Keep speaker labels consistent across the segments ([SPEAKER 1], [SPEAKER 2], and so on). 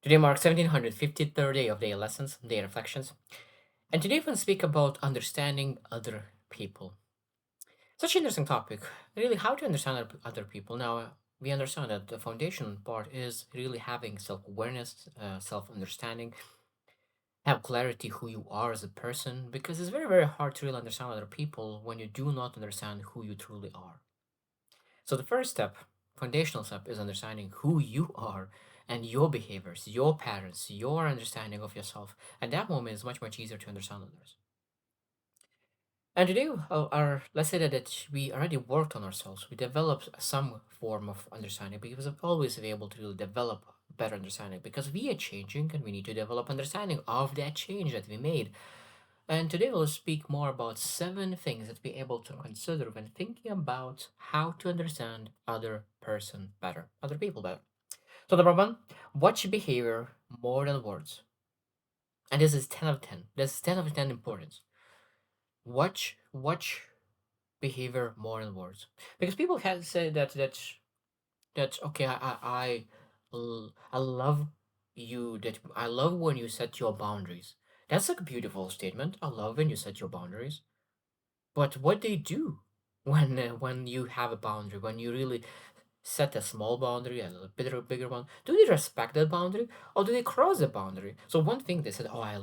[SPEAKER 1] Today marks 1753rd day of day lessons, day reflections, and today we're going to speak about understanding other people. Such an interesting topic. Really, how to understand other people. Now, we understand that the foundation part is really having self awareness, self understanding, have clarity who you are as a person, because it's very, very hard to really understand other people when you do not understand who you truly are. So the first step, foundational step, is understanding who you are and your behaviors, your patterns, your understanding of yourself. At that moment, it's much, much easier to understand others. And today, let's say that we already worked on ourselves. We developed some form of understanding because I've always been able to develop better understanding because we are changing and we need to develop understanding of that change that we made. And today we'll speak more about 7 things that we're able to consider when thinking about how to understand other people better. So number one, watch behavior more than words. And this is 10 of 10. This is 10 of 10 importance. Watch behavior more than words. Because people can say that's okay, I love you, that I love when you set your boundaries. That's a beautiful statement. I love when you set your boundaries. But what they do when you have a boundary, when you really set a small boundary and a bigger one, do they respect that boundary or do they cross the boundary? So one thing they said, oh, I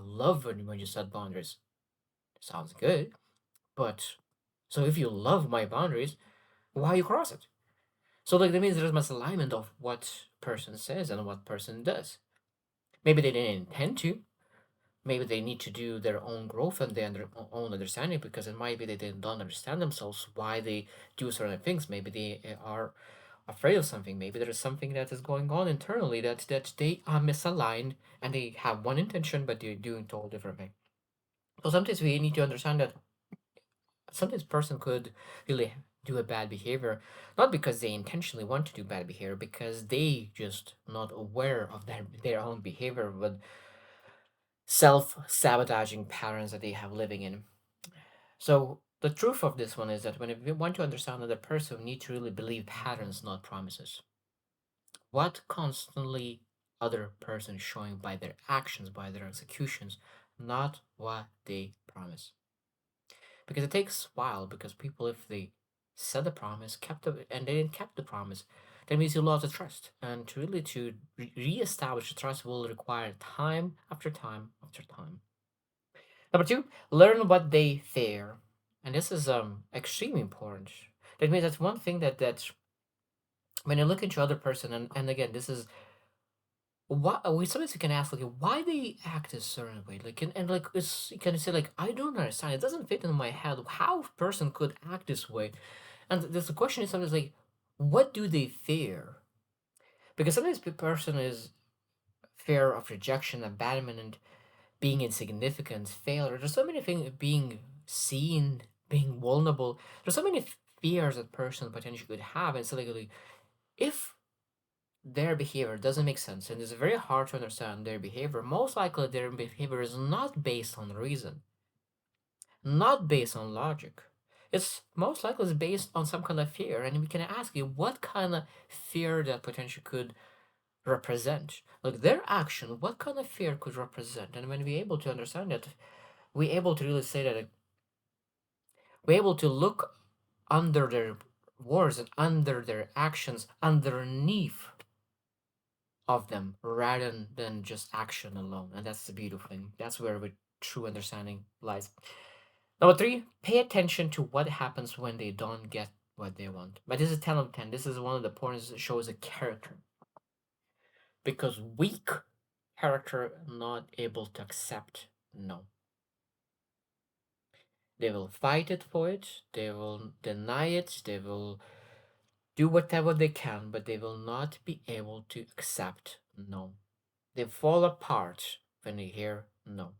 [SPEAKER 1] love when you set boundaries. Sounds good, but so if you love my boundaries, why you cross it? So like that means there's misalignment of what person says and what person does. Maybe they didn't intend to, maybe they need to do their own growth and their own understanding because it might be that they don't understand themselves why they do certain things. Maybe they are afraid of something. Maybe there is something that is going on internally that they are misaligned and they have one intention but they're doing total different thing. So sometimes we need to understand that sometimes person could really do a bad behavior not because they intentionally want to do bad behavior, because they just not aware of their own behavior, but self-sabotaging patterns that they have living in. So the truth of this one is that when we want to understand another person, we need to really believe patterns, not promises. What constantly other person showing by their actions, by their executions, not what they promise. Because it takes a while, because people, if they said the promise, kept it, and they didn't keep the promise, that means you lost the trust. And to really to re-establish the trust will require time after time after time. Number two, learn what they fear. And this is extremely important. That means that's one thing that when you look into other person, and again, this is why we sometimes you can ask like why they act a certain way, like and like it's you can say like I don't understand, it doesn't fit in my head how a person could act this way. And the question is sometimes like what do they fear? Because sometimes the person is fear of rejection, abandonment, being insignificant, failure. There's so many things, being seen, being vulnerable. There's so many fears that person potentially could have, and so like if their behavior doesn't make sense and it's very hard to understand their behavior, most likely their behavior is not based on reason, not based on logic. It's most likely is based on some kind of fear, and we can ask you what kind of fear that potentially could represent. Like their action, what kind of fear could represent? And when we're able to understand it, we're able to really say that we're able to look under their words and under their actions, underneath of them rather than just action alone. And that's the beautiful thing. That's where the true understanding lies. Number three, pay attention to what happens when they don't get what they want. But this is 10 of 10. This is one of the points that shows a character. Because weak character not able to accept no. They will fight it for it, they will deny it, they will do whatever they can, but they will not be able to accept no. They fall apart when they hear no.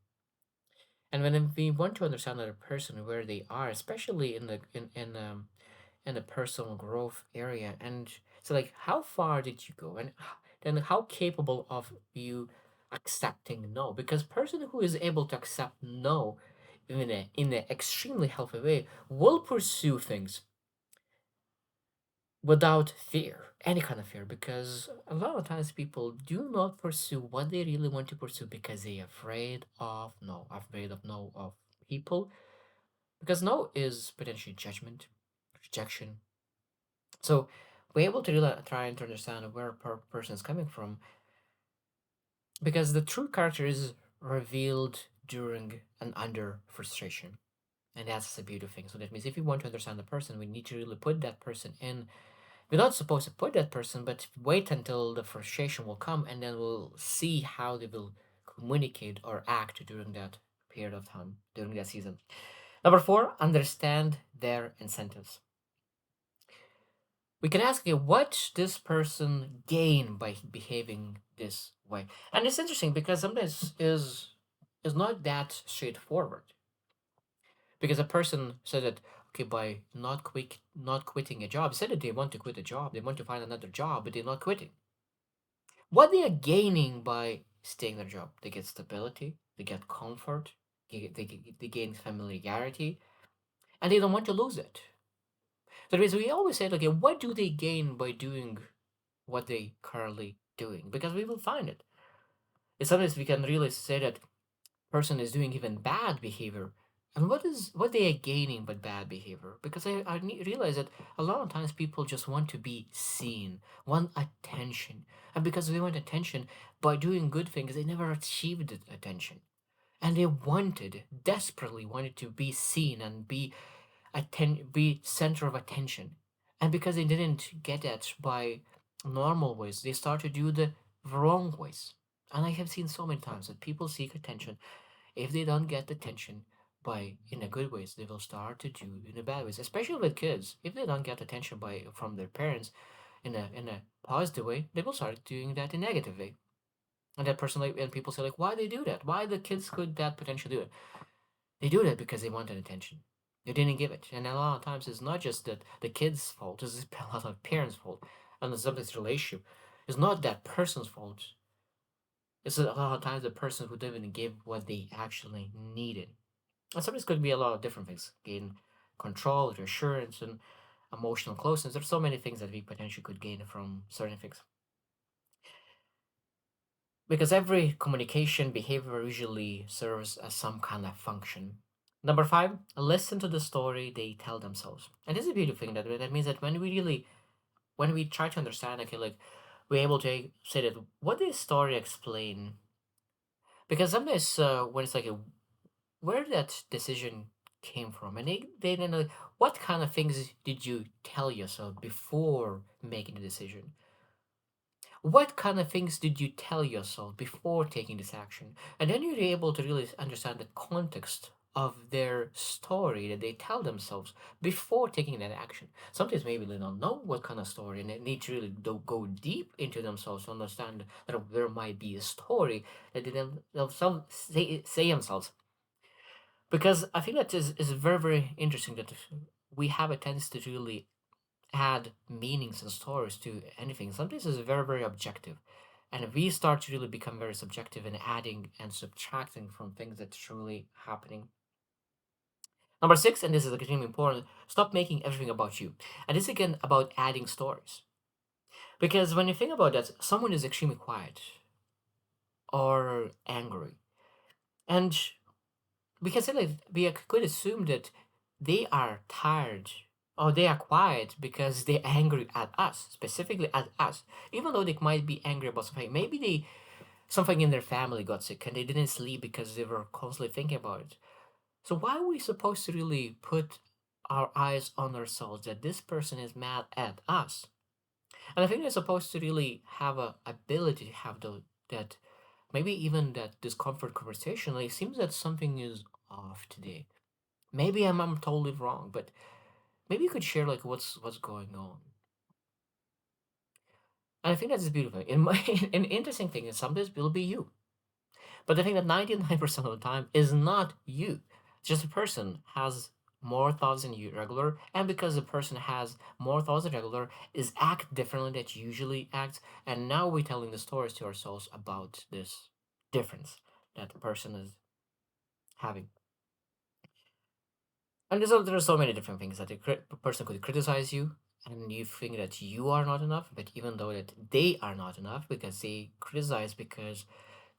[SPEAKER 1] And when we want to understand another person where they are, especially in the personal growth area, and so like how far did you go, and then how capable of you accepting no? Because person who is able to accept no in a extremely healthy way will pursue things, without fear, any kind of fear, because a lot of times people do not pursue what they really want to pursue because they're afraid of no of people, because no is potentially judgment, rejection. So we're able to really try and to understand where a person is coming from, because the true character is revealed during and under frustration. And that's the beautiful thing. So that means if we want to understand the person, we need to really put that person in. We're not supposed to put that person, but wait until the frustration will come, and then we'll see how they will communicate or act during that period of time, during that season. Number four, understand their incentives. We can ask, okay, what this person gain by behaving this way? And it's interesting because sometimes is not that straightforward. Because a person said that, okay, by not quitting a job, said that they want to quit a job, they want to find another job, but they're not quitting. What they are gaining by staying in their job? They get stability, they get comfort, they gain familiarity, and they don't want to lose it. So we always say, okay, what do they gain by doing what they currently doing? Because we will find it. It's sometimes we can really say that person is doing even bad behavior, and what they are gaining by bad behavior, because realize that a lot of times people just want to be seen, want attention, and because they want attention by doing good things, they never achieved the attention, and they desperately wanted to be seen and be center of attention, and because they didn't get that by normal ways, they start to do the wrong ways. And I have seen so many times that people seek attention. If they don't get attention by in a good ways, they will start to do in a bad ways. Especially with kids, if they don't get attention by from their parents in a positive way, they will start doing that in a negative way. And that person like and people say like, why they do that? Why the kids could that potentially do it? They do that because they wanted attention. They didn't give it, and a lot of times it's not just that the kid's fault. It's a lot of parents' fault, and sometimes relationship. It's not that person's fault. It's a lot of times the person who didn't give what they actually needed. And sometimes could be a lot of different things. Gain control, reassurance, and emotional closeness. There's so many things that we potentially could gain from certain things. Because every communication behavior usually serves as some kind of function. Number five, listen to the story they tell themselves. And this is a beautiful thing that means that when we try to understand, okay, like we're able to say that what this story explain. Because sometimes when it's like where that decision came from, and they don't know what kind of things did you tell yourself before making the decision. What kind of things did you tell yourself before taking this action? And then you're able to really understand the context of their story that they tell themselves before taking that action. Sometimes maybe they don't know what kind of story, and they need to really go deep into themselves to understand that there might be a story that they themselves say themselves. Because I think that is very, very interesting that we have a tendency to really add meanings and stories to anything. Sometimes it's very, very objective. And we start to really become very subjective in adding and subtracting from things that's truly happening. Number six, and this is extremely important, stop making everything about you. And this again about adding stories. Because when you think about that, someone is extremely quiet or angry. And we can say like we could assume that they are tired or they are quiet because they're angry at us, specifically at us. Even though they might be angry about something, maybe they something in their family got sick and they didn't sleep because they were constantly thinking about it. So why are we supposed to really put our eyes on ourselves that this person is mad at us? And I think they're supposed to really have a ability to have that maybe even that discomfort conversation. Like, it seems that something is off today. Maybe I'm totally wrong, but maybe you could share like what's going on. And I think that's beautiful. In my an interesting thing is sometimes it'll be you. But the thing that 99% of the time is not you. Just a person has more thoughts than you regular, and because the person has more thoughts than regular, is act differently that usually acts, and now we're telling the stories to ourselves about this difference that the person is having. And there's so many different things that a person could criticize you. and you think that you are not enough, but even though that they are not enough because they criticize because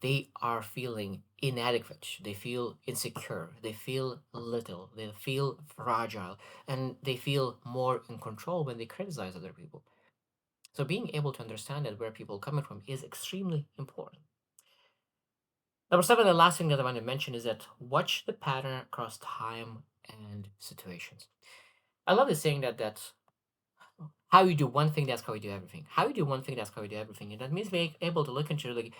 [SPEAKER 1] they are feeling inadequate, they feel insecure, they feel little, they feel fragile, and they feel more in control when they criticize other people. So being able to understand that where people are coming from is extremely important. Number seven, the last thing that I want to mention is that watch the pattern across time and situations. I love this saying that how you do one thing, that's how you do everything. How you do one thing, that's how you do everything. And that means being able to look into like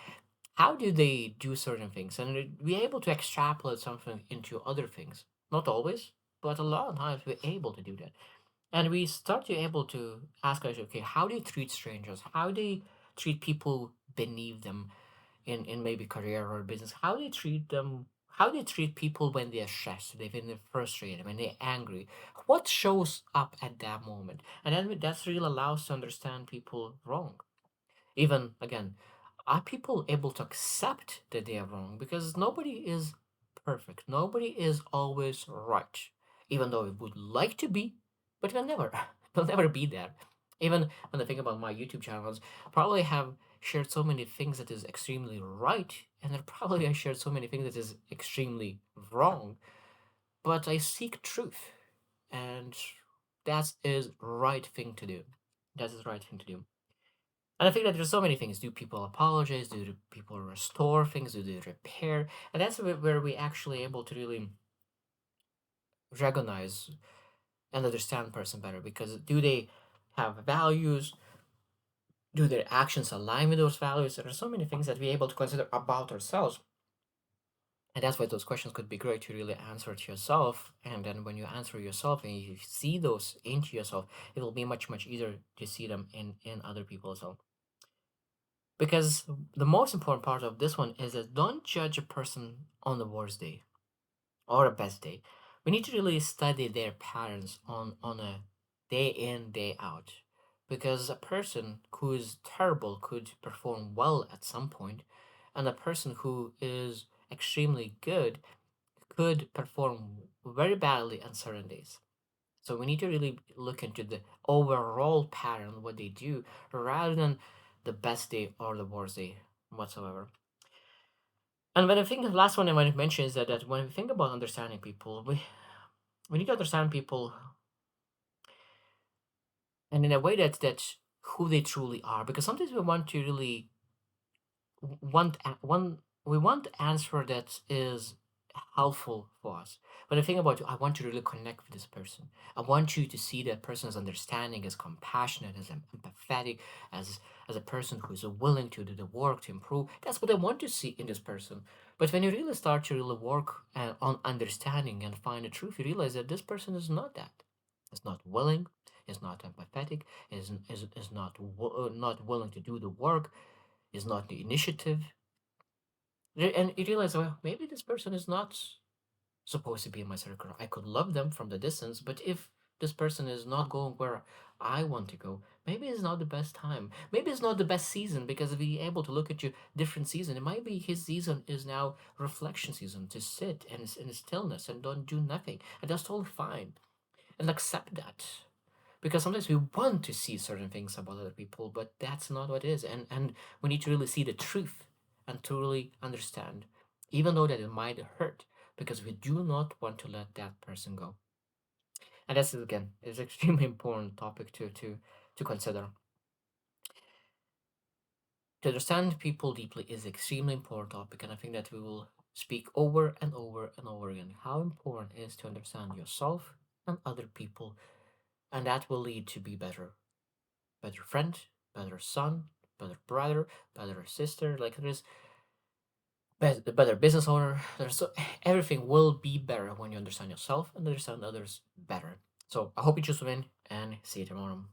[SPEAKER 1] how do they do certain things and be able to extrapolate something into other things. Not always, but a lot of times we're able to do that. And we start to able to ask ourselves, okay, how do you treat strangers? How do they treat people beneath them in maybe career or business? How do you treat them? How do you treat people when they're stressed, when they're frustrated, when they're angry? What shows up at that moment? And then that's really allows to understand people wrong. Even again, are people able to accept that they are wrong? Because nobody is perfect. Nobody is always right. Even though it would like to be, but will never will never be there. Even when I think about my YouTube channels, probably have shared so many things that is extremely right, and then probably I shared so many things that is extremely wrong. But I seek truth, and that is right thing to do. That is the right thing to do. And I think that there's so many things. Do people apologize? Do people restore things? Do they repair? And that's where we actually able to really recognize and understand a person better. Because do they have values? Do their actions align with those values? There are so many things that we're able to consider about ourselves. And that's why those questions could be great to really answer to yourself. And then when you answer yourself and you see those into yourself, it will be much, much easier to see them in other people as well. Because the most important part of this one is that don't judge a person on the worst day or a best day. We need to really study their patterns on a day in, day out. Because a person who is terrible could perform well at some point, and a person who is extremely good could perform very badly on certain days. So we need to really look into the overall pattern, what they do, rather than the best day or the worst day whatsoever. And when I think the last one I might mention is that when we think about understanding people, we need to understand people and in a way that who they truly are. Because sometimes we want to really want one we want answer that is helpful for us. But the thing about I want to really connect with this person. I want you to see that person as understanding, as compassionate, as empathetic, as a person who is willing to do the work to improve. That's what I want to see in this person. But when you really start to really work on understanding and find the truth, you realize that this person is not that. Is not willing, is not empathetic, is not not willing to do the work, is not the initiative. And you realize, well, maybe this person is not supposed to be in my circle. I could love them from the distance, but if this person is not going where I want to go, maybe it's not the best time. Maybe it's not the best season because if you're able to look at your different season, it might be his season is now reflection season to sit and in stillness and don't do nothing. And that's totally fine. And accept that. Because sometimes we want to see certain things about other people, but that's not what it is. And we need to really see the truth and to really understand, even though that it might hurt, because we do not want to let that person go. And that's again is extremely important topic to consider. To understand people deeply is extremely important topic, and I think that we will speak over and over and over again how important it is to understand yourself and other people, and that will lead to be better friend, better son, better brother, better sister. Like there's better business owner. There's so everything will be better when you understand yourself and understand others better. So I hope you choose to win and see you tomorrow.